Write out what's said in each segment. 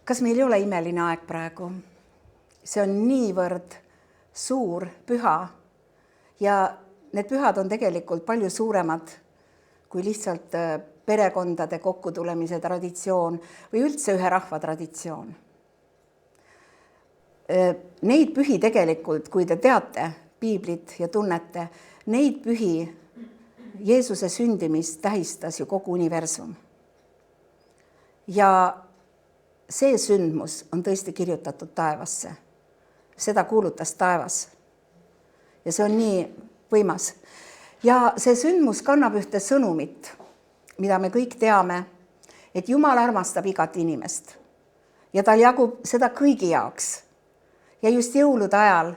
Kas meil ei ole imeline aeg praegu? See on niivõrd suur püha ja need pühad on tegelikult palju suuremad kui lihtsalt perekondade kokkutulemise traditsioon või üldse ühe rahva traditsioon. Neid pühi tegelikult, kui te teate piiblit ja tunnete, neid pühi Jeesuse sündimist tähistas ju kogu universum. Ja see sündmus on tõesti kirjutatud taevasse. Seda kuulutas taevas. Ja see on nii võimas. Ja see sündmus kannab ühte sõnumit, mida me kõik teame, et Jumal armastab igat inimest. Ja tal jagub seda kõigi jaoks. Ja just jõulude ajal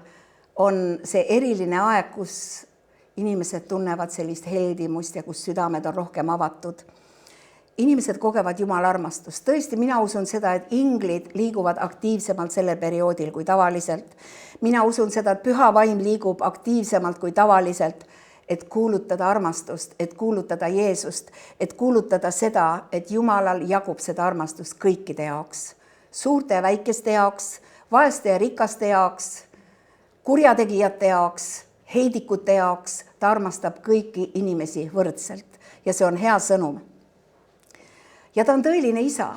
on see eriline aeg, kus inimesed tunnevad sellist heldimust ja kus südamed on rohkem avatud. Inimesed kogevad Jumala armastust. Tõesti, mina usun seda, et inglid liiguvad aktiivsemalt sellel perioodil kui tavaliselt. Mina usun seda, et püha vaim liigub aktiivsemalt kui tavaliselt, et kuulutada armastust, et kuulutada Jeesust, et kuulutada seda, et Jumalal jagub seda armastust kõikide jaoks. Suurte ja väikeste jaoks, vaeste ja rikaste jaoks, kurjategijate jaoks, heidikute jaoks. Ta armastab kõiki inimesi võrdselt ja see on hea sõnum. Ja ta on tõeline isa.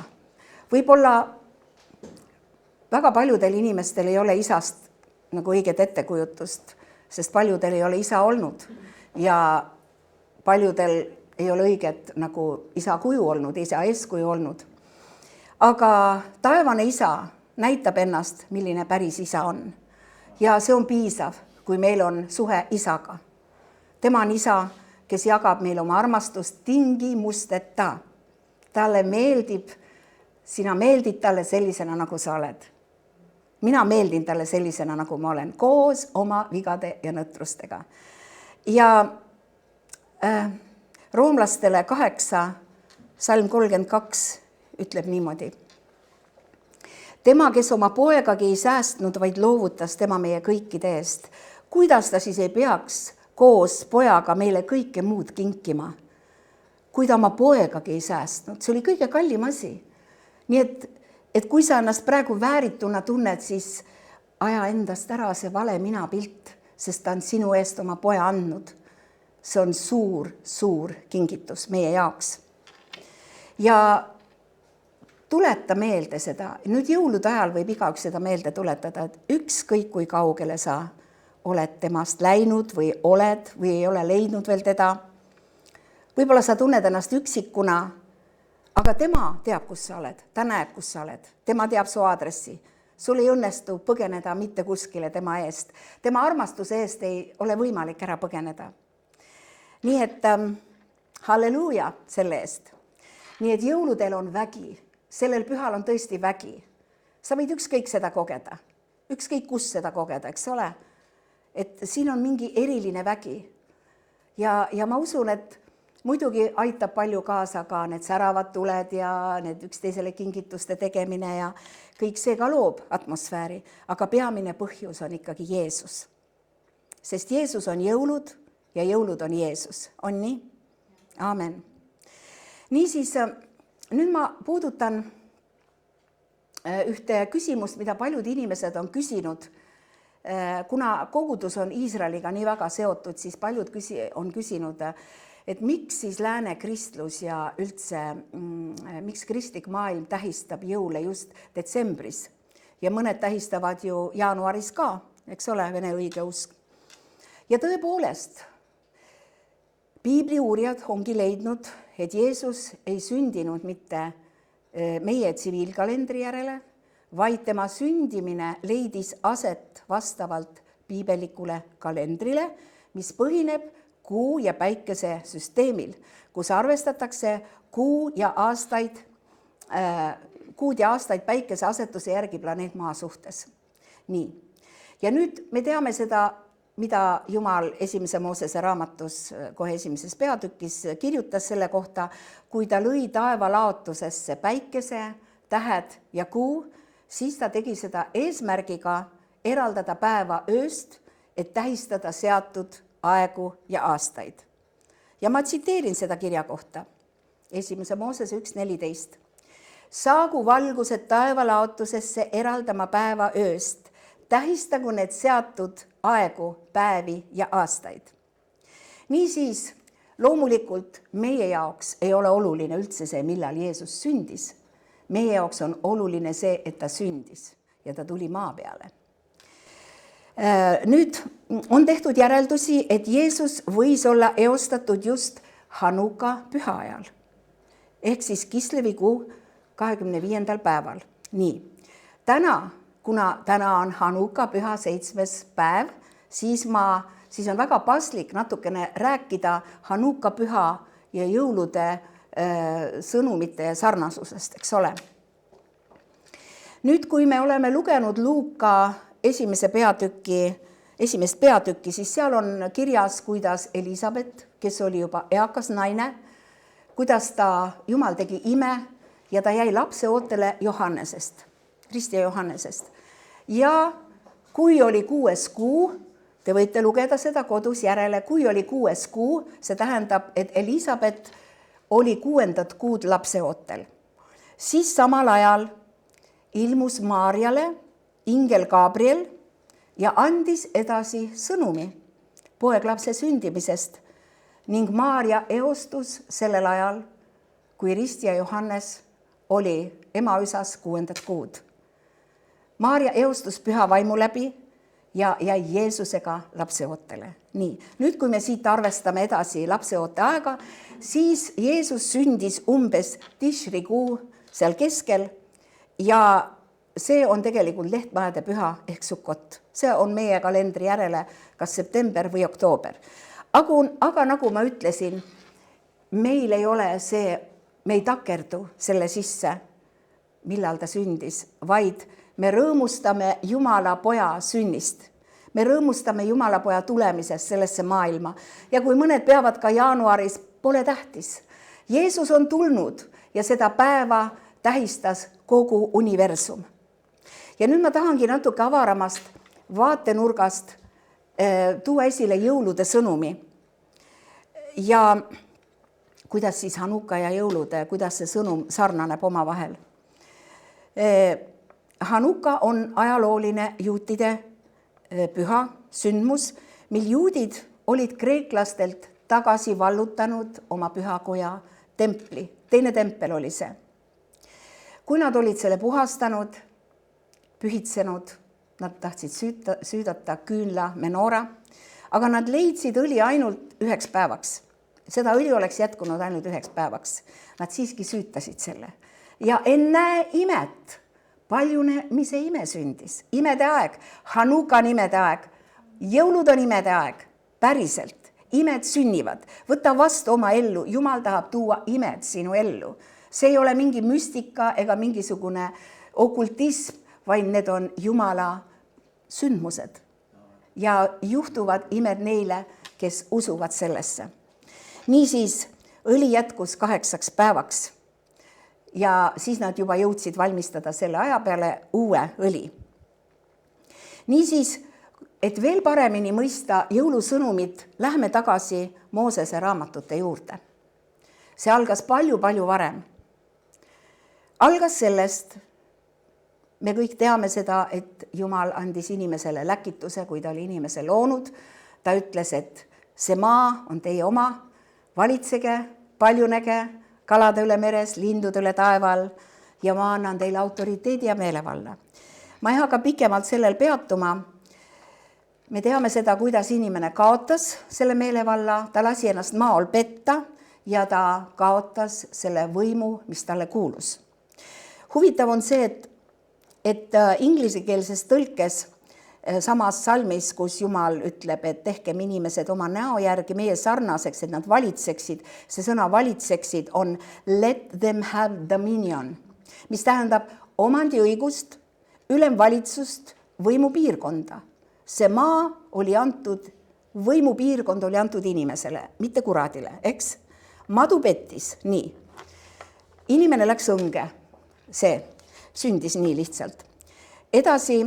Võib-olla väga paljudel inimestel ei ole isast nagu õiget ettekujutust, sest paljudel ei ole isa olnud ja paljudel ei ole õiget nagu isa kuju olnud, isa eeskuju olnud. Aga taevane isa näitab ennast, milline päris isa on. Ja see on piisav, kui meil on suhe isaga. Tema on isa, kes jagab meil oma armastust tingimusteta. Talle meeldib, sina meeldid talle sellisena, nagu sa oled. Mina meeldin talle sellisena, nagu ma olen, koos oma vigade ja nõtrustega. Ja roomlastele 8, salm 32 ütleb niimoodi. Tema, kes oma poegagi ei säästnud, vaid loovutas tema meie kõikide eest. Kuidas ta siis ei peaks koos pojaga meile kõike muud kinkima? Kui ta oma poegagi ei säästnud, see oli kõige kallim asi. Nii et kui sa ennast praegu väärituna tunned, siis aja endast ära see vale mina pilt, sest ta on sinu eest oma poja andnud. See on suur, suur kingitus meie jaoks. Ja tuleta meelde seda. Nüüd jõulude ajal võib igaüks seda meelde tuletada, et ükskõik kui kaugele sa oled temast läinud või oled või ei ole leidnud veel teda. Võib-olla sa tunned ennast üksikuna, aga tema teab, kus sa oled. Ta näeb, kus sa oled. Tema teab su aadressi. Sul ei õnnestu põgeneda mitte kuskile tema eest. Tema armastuse eest ei ole võimalik ära põgeneda. Nii et halleluuja selle eest. Nii et jõuludel on vägi. Sellel pühal on tõesti vägi. Sa võid ükskõik seda kogeda. Ükskõik kus seda kogeda, eks ole? Et siin on mingi eriline vägi. Ja ma usun, et muidugi aitab palju kaasa ka need säravad tuled ja need üksteisele kingituste tegemine ja kõik see ka loob atmosfääri, aga peamine põhjus on ikkagi Jeesus. Sest Jeesus on jõulud ja jõulud on Jeesus. On nii? Aamen. Niisiis, nüüd ma puudutan ühte küsimust, mida paljud inimesed on küsinud. Kuna kogudus on Iisraeliga nii väga seotud, siis paljud on küsinud, et miks siis lääne kristlus ja üldse, miks kristlik maailm tähistab jõule just detsembris ja mõned tähistavad ju jaanuaris ka, eks ole, vene õigeusk. Ja tõepoolest, piibli uurijad ongi leidnud, et Jeesus ei sündinud mitte meie tsiviilkalendri järele, vaid tema sündimine leidis aset vastavalt piibelikule kalendrile, mis põhineb kuu ja päikese süsteemil, kus arvestatakse kuud ja aastaid päikese asetuse järgi planeet Maa suhtes. Nii. Ja nüüd me teame seda, mida Jumal esimese Moosese raamatus kohe esimeses peatükis kirjutas selle kohta, kui ta lõi taeva laotusesse päikese, tähed ja kuu, siis ta tegi seda eesmärgiga eraldada päeva ööst, et tähistada seatud aegu ja aastaid. Ja ma tsiteerin seda kirja kohta. Esimese Moosese 1.14. Saagu valgused taevalaotusesse eraldama päeva ööst. Tähistagu need seatud aegu, päevi ja aastaid. Niisiis, loomulikult meie jaoks ei ole oluline üldse see, millal Jeesus sündis. Meie jaoks on oluline see, et ta sündis ja ta tuli maa peale. Nüüd on tehtud järeldusi, et Jeesus võis olla eostatud just Hanuka püha ajal. Ehk siis Kislevikuu 25. päeval. Nii, kuna täna on Hanuka püha 7. päev, siis on väga paslik natukene rääkida Hanuka püha ja jõulude sõnumite ja sarnasusest, eks ole. Nüüd, kui me oleme lugenud Luuka esimest peatükki, siis seal on kirjas, kuidas Elisabet, kes oli juba eakas naine, kuidas Jumal tegi ime ja ta jäi lapseootele Johannesest, Risti Johannesest. Ja kui oli 6. kuu, te võite lugeda seda kodus järele, kui oli 6. kuu, see tähendab, et Elisabet oli 6. kuud lapseootel. Siis samal ajal ilmus Maarjale ingel Gabriel ja andis edasi sõnumi poeglapse sündimisest ning Maarja eostus sellel ajal, kui Risti ja Johannes oli emaüsas 6. kuud. Maarja eostus püha vaimu läbi ja jäi Jeesusega lapseootele. Nii, nüüd kui me siit arvestame edasi lapseoote aega, siis Jeesus sündis umbes Tishrikuu seal keskel ja see on tegelikult lehtmaade püha ehk Sukkot. See on meie kalendri järele kas september või oktoober. Aga nagu ma ütlesin, meil ei ole see, me ei takerdu selle sisse, millal ta sündis, vaid me rõõmustame Jumala poja sünnist. Me rõõmustame Jumala poja tulemisest sellesse maailma. Ja kui mõned peavad ka jaanuaris, pole tähtis. Jeesus on tulnud ja seda päeva tähistas kogu universum. Ja nüüd ma tahangi natuke avaramast vaatenurgast tuua esile jõulude sõnumi. Ja kuidas siis Hanuka ja jõulude, kuidas see sõnum sarnaneb omavahel. Hanuka on ajalooline juutide püha sündmus, mil juudid olid kreeklastelt tagasi vallutanud oma pühakoja templi. Teine tempel oli see. Kui nad olid selle puhastanud, pühitsenud, nad tahtsid süüdata küünla menora, aga nad leidsid õli ainult 1 päevaks. Seda õli oleks jätkunud ainult 1 päevaks. Nad siiski süütasid selle. Ja ennäe imet, paljunemise ime sündis. Imede aeg, Hanuka imede aeg, jõulud on imede aeg, päriselt. Imed sünnivad, võta vastu oma ellu, Jumal tahab tuua imed sinu ellu. See ei ole mingi müstika ega mingisugune okultism, vaid need on Jumala sündmused. Ja juhtuvad imed neile, kes usuvad sellesse. Niisiis, õli jätkus 8 päevaks ja siis nad juba jõudsid valmistada selle aja peale uue õli. Niisiis, et veel paremini mõista jõulusõnumit, lähme tagasi Moosese raamatute juurde. See algas palju-palju varem. Algas sellest, me kõik teame seda, et Jumal andis inimesele läkituse, kui ta oli inimese loonud. Ta ütles, et see maa on teie oma, valitsege, paljunege, kalade üle meres, lindude üle taeval ja ma annan teile autoriteedi ja meelevalla. Ma ei hakka pikemalt sellel peatuma. Me teame seda, kuidas inimene kaotas selle meelevalla, ta lasi ennast maal petta ja ta kaotas selle võimu, mis talle kuulus. Huvitav on see, et inglisekeelses tõlkes samas salmis, kus Jumal ütleb, et tehkem inimesed oma näo järgi meie sarnaseks, et nad valitseksid, see sõna valitseksid on let them have dominion, mis tähendab omandiõigust, ülemvalitsust, võimupiirkonda. See maa oli antud, võimupiirkond oli antud inimesele, mitte kuradile, eks? Madu pettis, nii. Inimene läks õnge, see sündis nii lihtsalt. Edasi,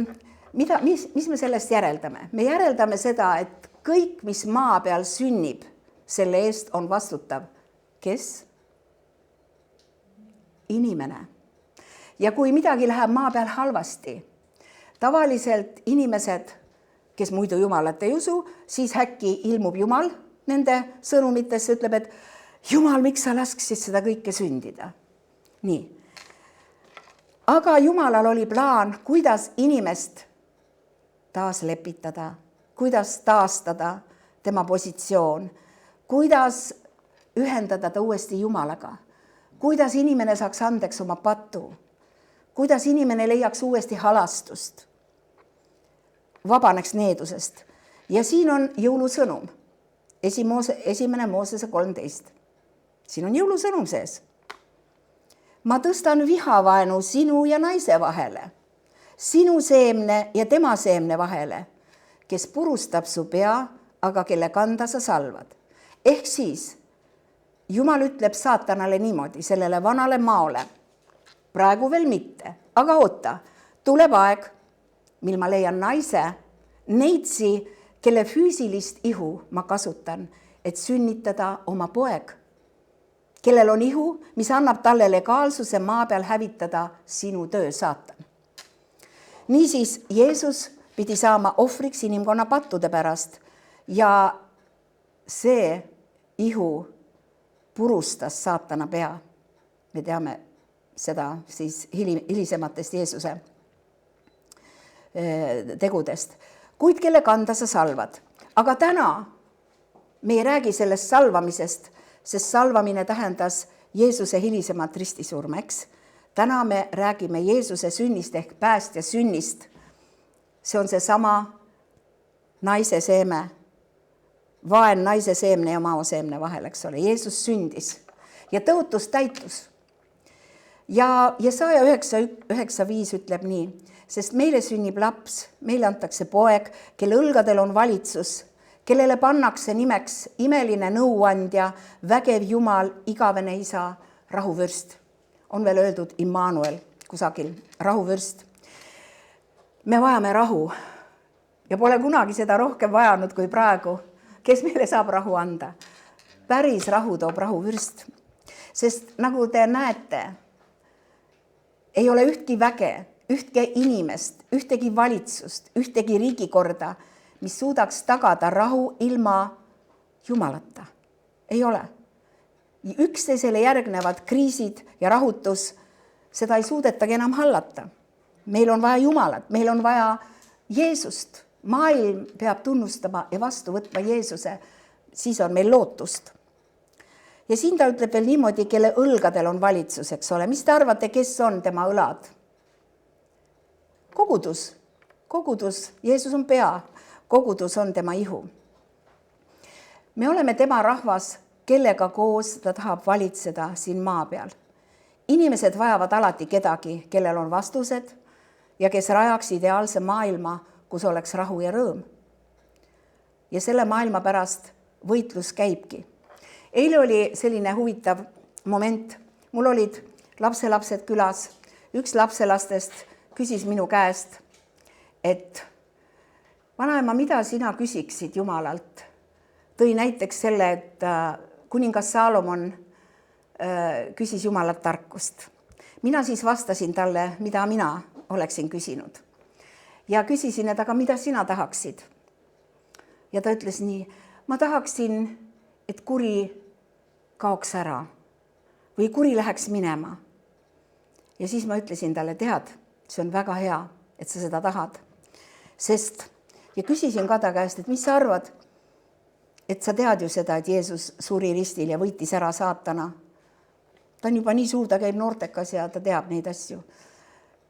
mis me sellest järeldame? Me järeldame seda, et kõik, mis maa peal sünnib, selle eest on vastutav. Kes? Inimene. Ja kui midagi läheb maa peal halvasti, tavaliselt inimesed, kes muidu Jumalat ei usu, siis äkki ilmub Jumal nende sõnumitesse, ütleb, et Jumal, miks sa lasksid seda kõike sündida? Nii. Aga Jumalal oli plaan, kuidas inimest taas lepitada, kuidas taastada tema positsioon, kuidas ühendada ta uuesti Jumalaga, kuidas inimene saaks andeks oma patu, kuidas inimene leiaks uuesti halastust, vabaneks needusest. Ja siin on jõulusõnum, esimene Moosese 13. Siin on jõulusõnum sees. Ma tõstan vihavaenu sinu ja naise vahele, sinu seemne ja tema seemne vahele, kes purustab su pea, aga kelle kanda sa salvad. Ehk siis Jumal ütleb saatanale niimoodi, sellele vanale maole, praegu veel mitte, aga oota, tuleb aeg, mil ma leian naise, neitsi, kelle füüsilist ihu ma kasutan, et sünnitada oma poeg, kellel on ihu, mis annab talle legaalsuse maa peal hävitada sinu töö, saatan. Niisiis, Jeesus pidi saama ohvriks inimkonna pattude pärast ja see ihu purustas saatana pea. Me teame seda siis hilisematest Jeesuse tegudest. Kuid kelle kanda sa salvad. Aga täna me ei räägi sellest salvamisest, sest salvamine tähendas Jeesuse hilisemat ristisurma, eks? Täna me räägime Jeesuse sünnist ehk päästja sünnist. See on see sama naise seeme, vaen naise seemne ja maoseemne vahel, eks ole. Jeesus sündis ja tõotus täitus. Ja Jesaja 9:9-5 ütleb nii, sest meile sünnib laps, meile antakse poeg, kelle õlgadel on valitsus, kellele pannakse nimeks imeline nõuandja, vägev Jumal, igavene isa, rahuvürst. On veel öeldud Immanuel kusagil, rahuvürst. Me vajame rahu ja pole kunagi seda rohkem vajanud kui praegu. Kes meile saab rahu anda? Päris rahu toob rahuvürst. Sest nagu te näete, ei ole ühtki väge, ühtki inimest, ühtegi valitsust, ühtegi riigikorda, mis suudaks tagada rahu ilma Jumalata. Ei ole. Üksteisele järgnevad kriisid ja rahutus, seda ei suudetagi enam hallata. Meil on vaja Jumalat, meil on vaja Jeesust. Maailm peab tunnustama ja vastu võtma Jeesuse, siis on meil lootust. Ja siin ta ütleb veel niimoodi, kelle õlgadel on valitsus, eks ole. Mis te arvate, kes on tema õlad? Kogudus, Jeesus on pea, kogudus on tema ihu. Me oleme tema rahvas, kellega koos ta tahab valitseda siin maa peal. Inimesed vajavad alati kedagi, kellel on vastused ja kes rajaks ideaalse maailma, kus oleks rahu ja rõõm. Ja selle maailma pärast võitlus käibki. Eile oli selline huvitav moment. Mul olid lapselapsed külas. Üks lapselastest küsis minu käest, et vanaema, mida sina küsiksid Jumalalt? Tõi näiteks selle, et kuningas Saalomon küsis Jumalalt tarkust. Mina siis vastasin talle, mida mina oleksin küsinud. Ja küsisin, et aga mida sina tahaksid? Ja ta ütles nii, ma tahaksin, et kuri kaoks ära või kuri läheks minema. Ja siis ma ütlesin talle, tead, see on väga hea, et sa seda tahad. Sest, ja küsisin ka ta käest, et mis sa arvad, et sa tead ju seda, et Jeesus suri ristil ja võitis ära saatana. Ta on juba nii suur, ta käib noortekas ja ta teab neid asju.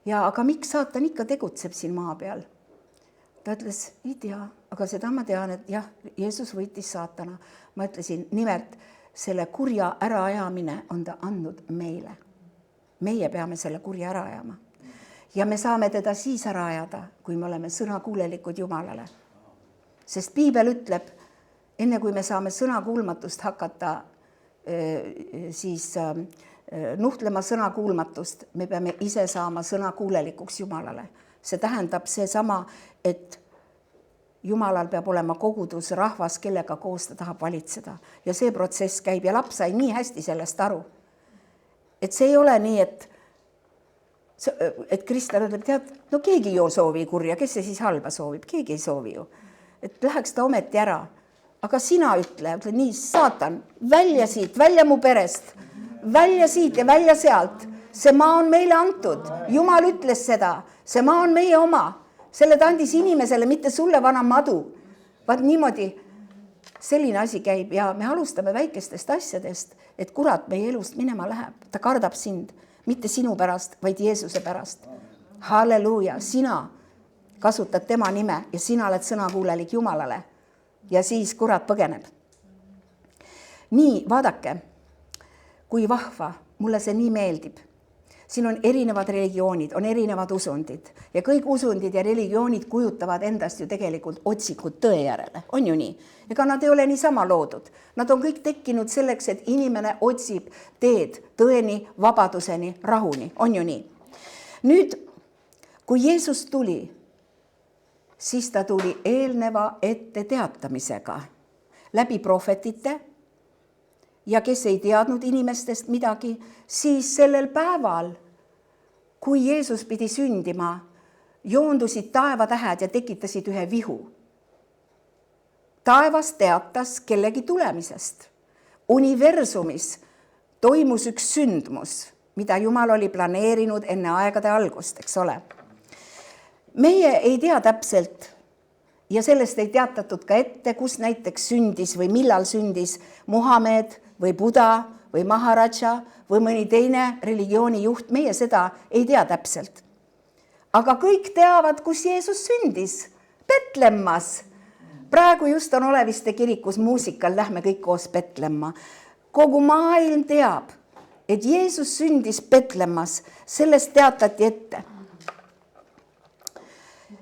Ja aga miks saatan ikka tegutseb siin maa peal? Ta ütles, ei tea, aga seda ma tean, et jah, Jeesus võitis saatana. Ma ütlesin, nimelt selle kurja äraajamine on ta andnud meile. Meie peame selle kurja ära ajama. Ja me saame teda siis ära ajada, kui me oleme sõnakuulelikud Jumalale. Sest Piibel ütleb, enne kui me saame sõnakuulmatust hakata nuhtlema sõnakuulmatust, me peame ise saama sõnakuulelikuks Jumalale. See tähendab seesama, et Jumalal peab olema kogudus, rahvas, kellega koos ta tahab valitseda. Ja see protsess käib ja laps sai nii hästi sellest aru. Et see ei ole nii, et et kristlane ütleb, tead, no keegi ju soovi kurja, kes see siis halba soovib, keegi ei soovi ju. Et läheks ta ometi ära. Aga sina ütle nii, saatan, välja siit, välja mu perest, välja siit ja välja sealt. See maa on meile antud. Jumal ütles seda. See maa on meie oma. Selle ta andis inimesele, mitte sulle vana madu. Vaat niimoodi selline asi käib ja me alustame väikestest asjadest, et kurat meie elust minema läheb. Ta kardab sind, mitte sinu pärast, vaid Jeesuse pärast. Halleluuja, sina kasutad tema nime ja sina oled sõnakuulelik Jumalale. Ja siis kurat põgeneb. Nii, vaadake, kui vahva, mulle see nii meeldib. Siin on erinevad religioonid, on erinevad usundid ja kõik usundid ja religioonid kujutavad endast ju tegelikult otsikut tõe järele. On ju nii? Ega nad ei ole niisama loodud. Nad on kõik tekkinud selleks, et inimene otsib teed tõeni, vabaduseni, rahuni. On ju nii? Nüüd, kui Jeesus tuli, siis ta tuli eelneva ette teatamisega läbi prohvetite ja kes ei teadnud inimestest midagi, siis sellel päeval, kui Jeesus pidi sündima, joondusid taevatähed ja tekitasid ühe vihu. Taevas teatas kellegi tulemisest. Universumis toimus üks sündmus, mida Jumal oli planeerinud enne aegade algust, eks ole. Meie ei tea täpselt ja sellest ei teatatud ka ette, kus näiteks sündis või millal sündis Muhamed või Buda või Maharaja või mõni teine religiooni juht. Meie seda ei tea täpselt. Aga kõik teavad, kus Jeesus sündis. Betlemmas. Praegu just on Oleviste kirikus muusikal, lähme kõik koos Betlemma. Kogu maailm teab, et Jeesus sündis Betlemmas. Sellest teatati ette.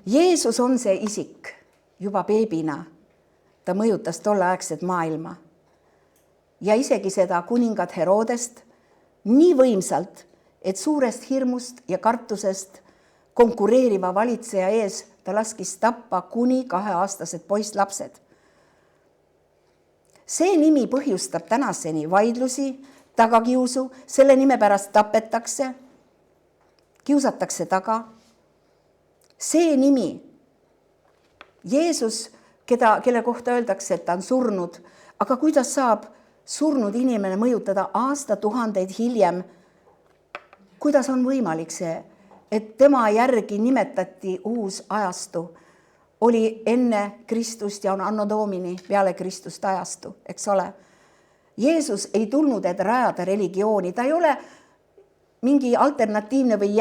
Jeesus on see isik juba beebina. Ta mõjutas tolleaegset maailma. Ja isegi seda kuningat Herodest nii võimsalt, et suurest hirmust ja kartusest konkureeriva valitseja ees ta laskis tappa kuni 2-aastased poisslapsed. See nimi põhjustab tänaseni vaidlusi, tagakiusu, selle nime pärast tapetakse, kiusatakse taga. See nimi, Jeesus, kelle kohta öeldakse, et ta on surnud, aga kuidas saab surnud inimene mõjutada aastatuhandeid hiljem? Kuidas on võimalik see, et tema järgi nimetati uus ajastu? Oli enne Kristust ja on anno domini peale Kristust ajastu, eks ole. Jeesus ei tulnud, et rajada religiooni. Ta ei ole mingi alternatiivne või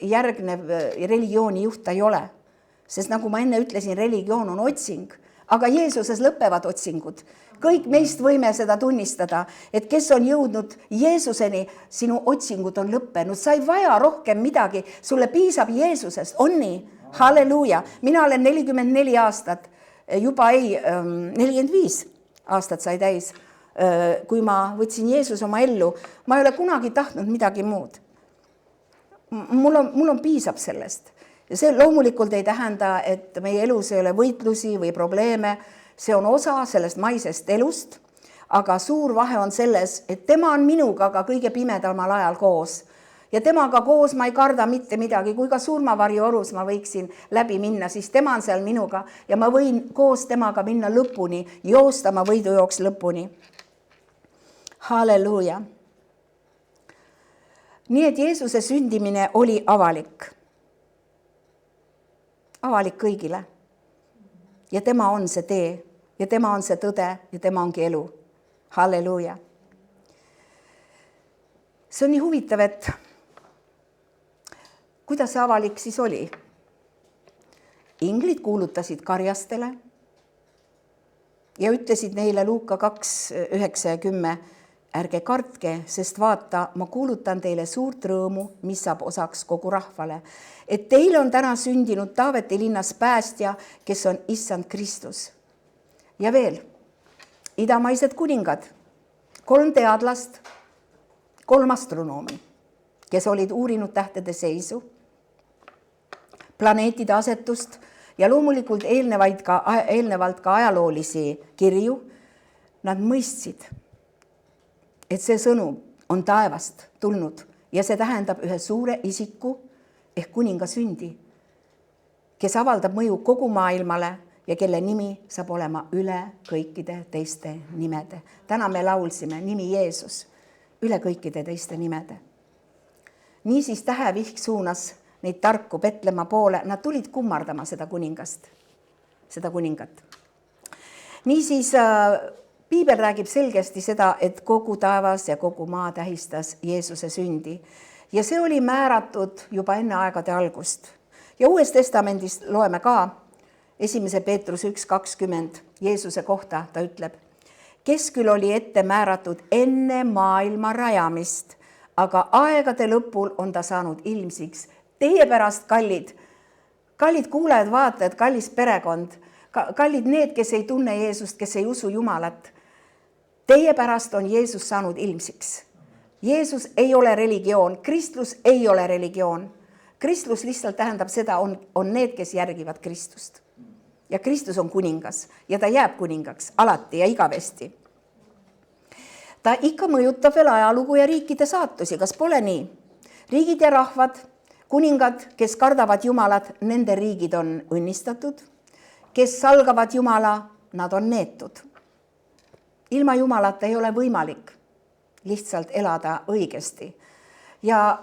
järgnev religiooni juht, ta ei ole. Sest nagu ma enne ütlesin, religioon on otsing, aga Jeesuses lõpevad otsingud. Kõik meist võime seda tunnistada, et kes on jõudnud Jeesuseni, sinu otsingud on lõppenud. Sa ei vaja rohkem midagi, sulle piisab Jeesusest, on nii? Halleluuja! Mina olen 44 aastat, juba 45 aastat sai täis, kui ma võtsin Jeesus oma ellu. Ma ei ole kunagi tahtnud midagi muud. Mul on piisab sellest. Ja see loomulikult ei tähenda, et meie elus ei ole võitlusi või probleeme. See on osa sellest maisest elust, aga suur vahe on selles, et tema on minuga ka kõige pimedamal ajal koos. Ja temaga koos ma ei karda mitte midagi, kui ka surmavarju orus ma võiksin läbi minna, siis tema on seal minuga ja ma võin koos temaga minna lõpuni, joostama võidujooks lõpuni. Halleluuja! Nii et Jeesuse sündimine oli avalik. Avalik kõigile. Ja tema on see tee ja tema on see tõde ja tema ongi elu. Halleluuja! See on nii huvitav, et kuidas see avalik siis oli? Inglid kuulutasid karjastele ja ütlesid neile Luuka 2, 9 ja 10, ärge kartke, sest vaata, ma kuulutan teile suurt rõõmu, mis saab osaks kogu rahvale. Et teile on täna sündinud Taaveti linnas päästja, kes on Issand Kristus. Ja veel, idamaised kuningad, 3 teadlast, 3 astronoomi, kes olid uurinud tähtede seisu, planeetide asetust ja loomulikult eelnevalt ka ajaloolisi kirju, nad mõistsid, et see sõnum on taevast tulnud ja see tähendab ühe suure isiku, ehk kuninga sündi, kes avaldab mõju kogu maailmale ja kelle nimi saab olema üle kõikide teiste nimede. Täna me laulsime nimi Jeesus üle kõikide teiste nimede. Niisiis tähevihk suunas neid tarku Petlemma poole, nad tulid kummardama seda kuningat. Niisiis piibel räägib selgesti seda, et kogu taevas ja kogu maa tähistas Jeesuse sündi ja see oli määratud juba enne aegade algust. Ja Uues Testamendis loeme ka 1. Peetrus 1:20 Jeesuse kohta, ta ütleb, kes küll oli ette määratud enne maailma rajamist, aga aegade lõpul on ta saanud ilmsiks. Teie pärast, kallid kuulajad, vaatajad, kallis perekond, kallid need, kes ei tunne Jeesust, kes ei usu Jumalat. Teie pärast on Jeesus saanud ilmsiks. Jeesus ei ole religioon, kristlus ei ole religioon. Kristlus lihtsalt tähendab seda, on need, kes järgivad Kristust. Ja Kristus on kuningas ja ta jääb kuningaks alati ja igavesti. Ta ikka mõjutab veel ajalugu ja riikide saatusi, kas pole nii? Riigid ja rahvad, kuningad, kes kardavad Jumalat, nende riigid on õnnistatud. Kes salgavad Jumala, nad on neetud. Ilma Jumalata ei ole võimalik lihtsalt elada õigesti. Ja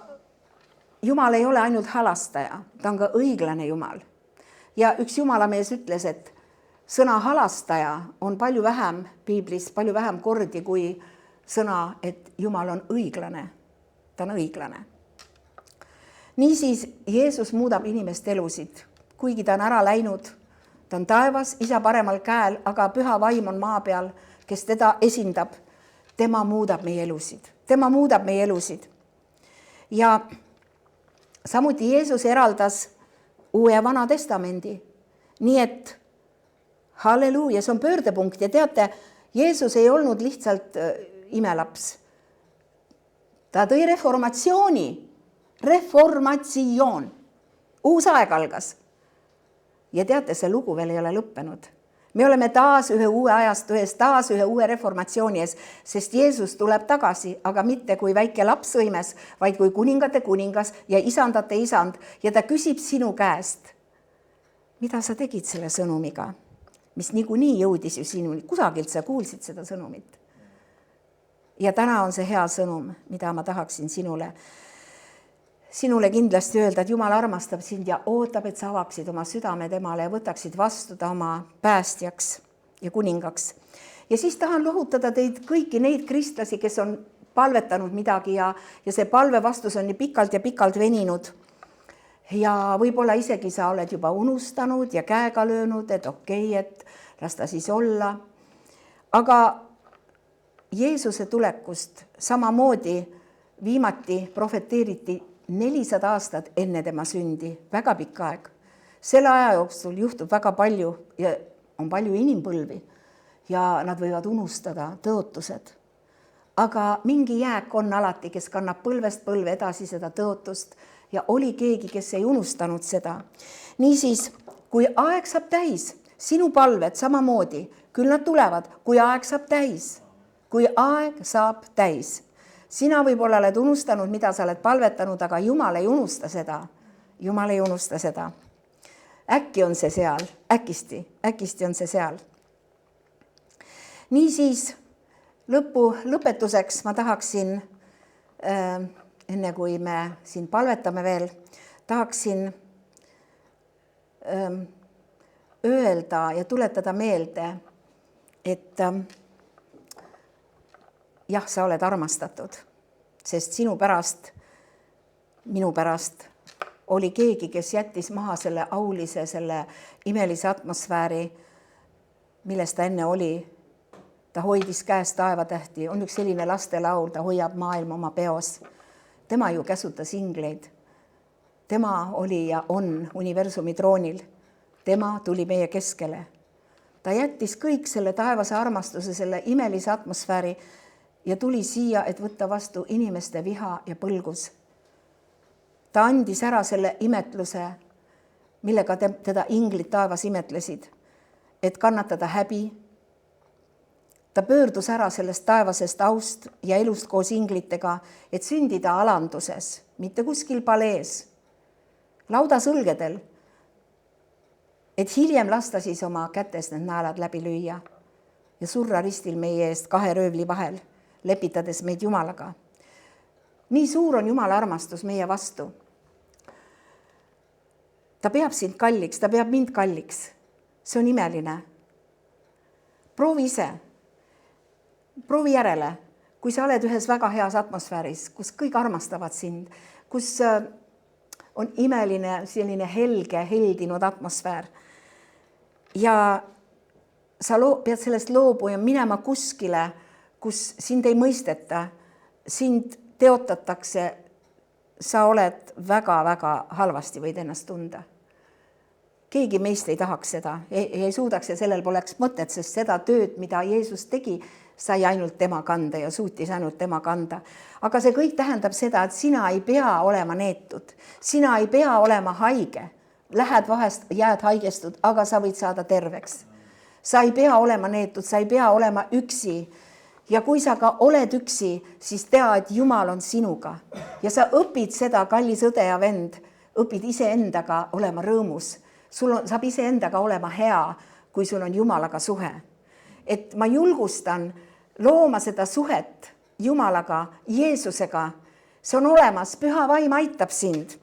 Jumal ei ole ainult halastaja, ta on ka õiglane Jumal. Ja üks jumalamees ütles, et sõna halastaja on palju vähem piiblis, palju vähem kordi kui sõna, et Jumal on õiglane. Ta on õiglane. Niisiis Jeesus muudab inimeste elusid, kuigi ta on ära läinud. Ta on taevas, isa paremal käel, aga püha vaim on maa peal, kes teda esindab. Tema muudab meie elusid. Tema muudab meie elusid. Ja samuti Jeesus eraldas Uue ja Vana Testamendi. Nii et halleluuja, see on pöördepunkt ja teate, Jeesus ei olnud lihtsalt imelaps. Ta tõi reformatsioon. Uus aeg algas. Ja teate, see lugu veel ei ole lõppenud. Me oleme taas ühe uue ajastu ees, taas ühe uue reformatsiooni ees, sest Jeesus tuleb tagasi, aga mitte kui väike laps õimes, vaid kui kuningate kuningas ja isandate isand. Ja ta küsib sinu käest, mida sa tegid selle sõnumiga, mis niikuinii jõudis ju sinuni. Kusagilt sa kuulsid seda sõnumit. Ja täna on see hea sõnum, mida ma tahaksin sinule kindlasti öelda, et Jumal armastab sind ja ootab, et sa avaksid oma südame temale ja võtaksid vastu ta oma päästjaks ja kuningaks. Ja siis tahan lohutada teid kõiki neid kristlasi, kes on palvetanud midagi ja see palve vastus on nii pikalt ja pikalt veninud. Ja võib-olla isegi sa oled juba unustanud ja käega löönud, et okei, et las ta siis olla. Aga Jeesuse tulekust samamoodi viimati profeteeriti 400 aastat enne tema sündi, väga pikk aeg. Selle aja jooksul juhtub väga palju ja on palju inimpõlvi ja nad võivad unustada tõotused. Aga mingi jääk on alati, kes kannab põlvest põlve edasi seda tõotust ja oli keegi, kes ei unustanud seda. Niisiis, kui aeg saab täis, sinu palved samamoodi, küll nad tulevad, kui aeg saab täis. Kui aeg saab täis. Sina võib-olla oled unustanud, mida sa oled palvetanud, aga Jumal ei unusta seda. Jumal ei unusta seda. Äkki on see seal, äkisti on see seal. Niisiis, lõpetuseks ma tahaksin, enne kui me siin palvetame veel, tahaksin öelda ja tuletada meelde, et jah, sa oled armastatud, sest sinu pärast, minu pärast oli keegi, kes jättis maha selle aulise, selle imelise atmosfääri, milles ta enne oli. Ta hoidis käes taevatähti, on üks selline lastelaul, ta hoiab maailma oma peos. Tema ju käsutas ingleid. Tema oli ja on universumi troonil. Tema tuli meie keskele. Ta jättis kõik selle taevase armastuse, selle imelise atmosfääri ja tuli siia, et võtta vastu inimeste viha ja põlgus. Ta andis ära selle imetluse, millega teda inglid taevas imetlesid, et kannatada häbi. Ta pöördus ära sellest taevasest aust ja elust koos inglitega, et sündida alanduses, mitte kuskil palees, lauda sõlgedel, et hiljem lasta siis oma kätes need naelad läbi lüüa ja surra ristil meie eest 2 röövli vahel, lepitades meid Jumalaga. Nii suur on Jumala armastus meie vastu. Ta peab sind kalliks, ta peab mind kalliks. See on imeline. Proovi ise, proovi järele, kui sa oled ühes väga heas atmosfääris, kus kõik armastavad sind, kus on imeline, selline helge, heldinud atmosfäär. Ja sa pead sellest loobuja minema kuskile, kus sind ei mõisteta, sind teotatakse, sa oled väga-väga halvasti võid ennast tunda. Keegi meist ei tahaks seda, ei suudaks ja sellel poleks mõtet, sest seda tööd, mida Jeesus tegi, sai ainult tema kanda ja suutis ainult tema kanda. Aga see kõik tähendab seda, et sina ei pea olema neetud, sina ei pea olema haige. Lähed vahest, jääd haigestud, aga sa võid saada terveks. Sa ei pea olema neetud, sa ei pea olema üksi. Ja kui sa ka oled üksi, siis tea, et Jumal on sinuga. Ja sa õpid seda, kallis õde ja vend, õpid iseendaga olema rõõmus. Saab iseendaga olema hea, kui sul on Jumalaga suhe. Et ma julgustan looma seda suhet Jumalaga, Jeesusega. See on olemas, püha vaim aitab sind.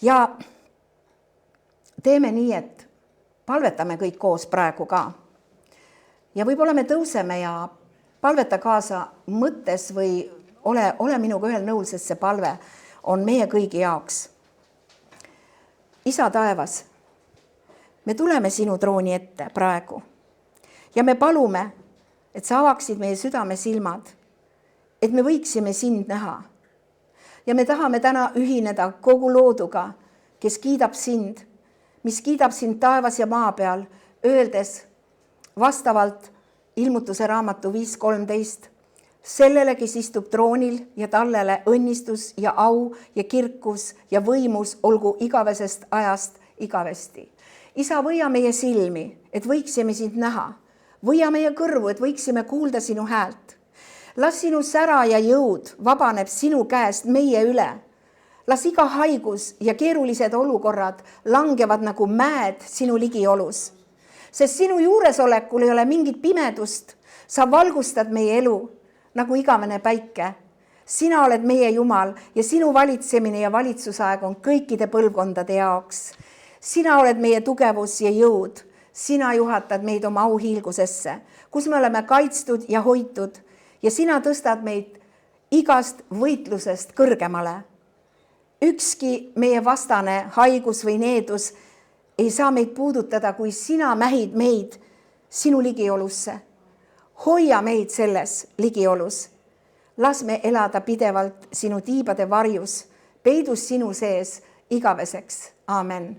Ja teeme nii, et palvetame kõik koos praegu ka. Ja võib-olla me tõuseme ja palveta kaasa mõttes või ole minuga ühel nõul, sest see palve on meie kõigi jaoks. Isa taevas, me tuleme sinu trooni ette praegu ja me palume, et sa avaksid meie südame silmad, et me võiksime sind näha. Ja me tahame täna ühineda kogu looduga, kes kiidab sind, mis kiidab sind taevas ja maa peal, öeldes vastavalt Ilmutuse raamatu 5.13, sellele, kes istub troonil ja tallele õnnistus ja au ja kirkus ja võimus olgu igavesest ajast igavesti. Isa, võia meie silmi, et võiksime sind näha. Võia meie kõrvu, et võiksime kuulda sinu häält. Las sinu sära ja jõud vabaneb sinu käest meie üle. Las iga haigus ja keerulised olukorrad langevad nagu mäed sinu ligiolus. Sest sinu juuresolekul ei ole mingit pimedust. Sa valgustad meie elu nagu igavene päike. Sina oled meie Jumal ja sinu valitsemine ja valitsusaeg on kõikide põlvkondade jaoks. Sina oled meie tugevus ja jõud. Sina juhatad meid oma auhiilgusesse, kus me oleme kaitstud ja hoitud ja sina tõstad meid igast võitlusest kõrgemale. Ükski meie vastane haigus või needus ei saa meid puudutada, kui sina mähid meid sinu ligiolusse. Hoia meid selles ligiolus. Las me elada pidevalt sinu tiibade varjus, peidus sinu sees igaveseks. Aamen.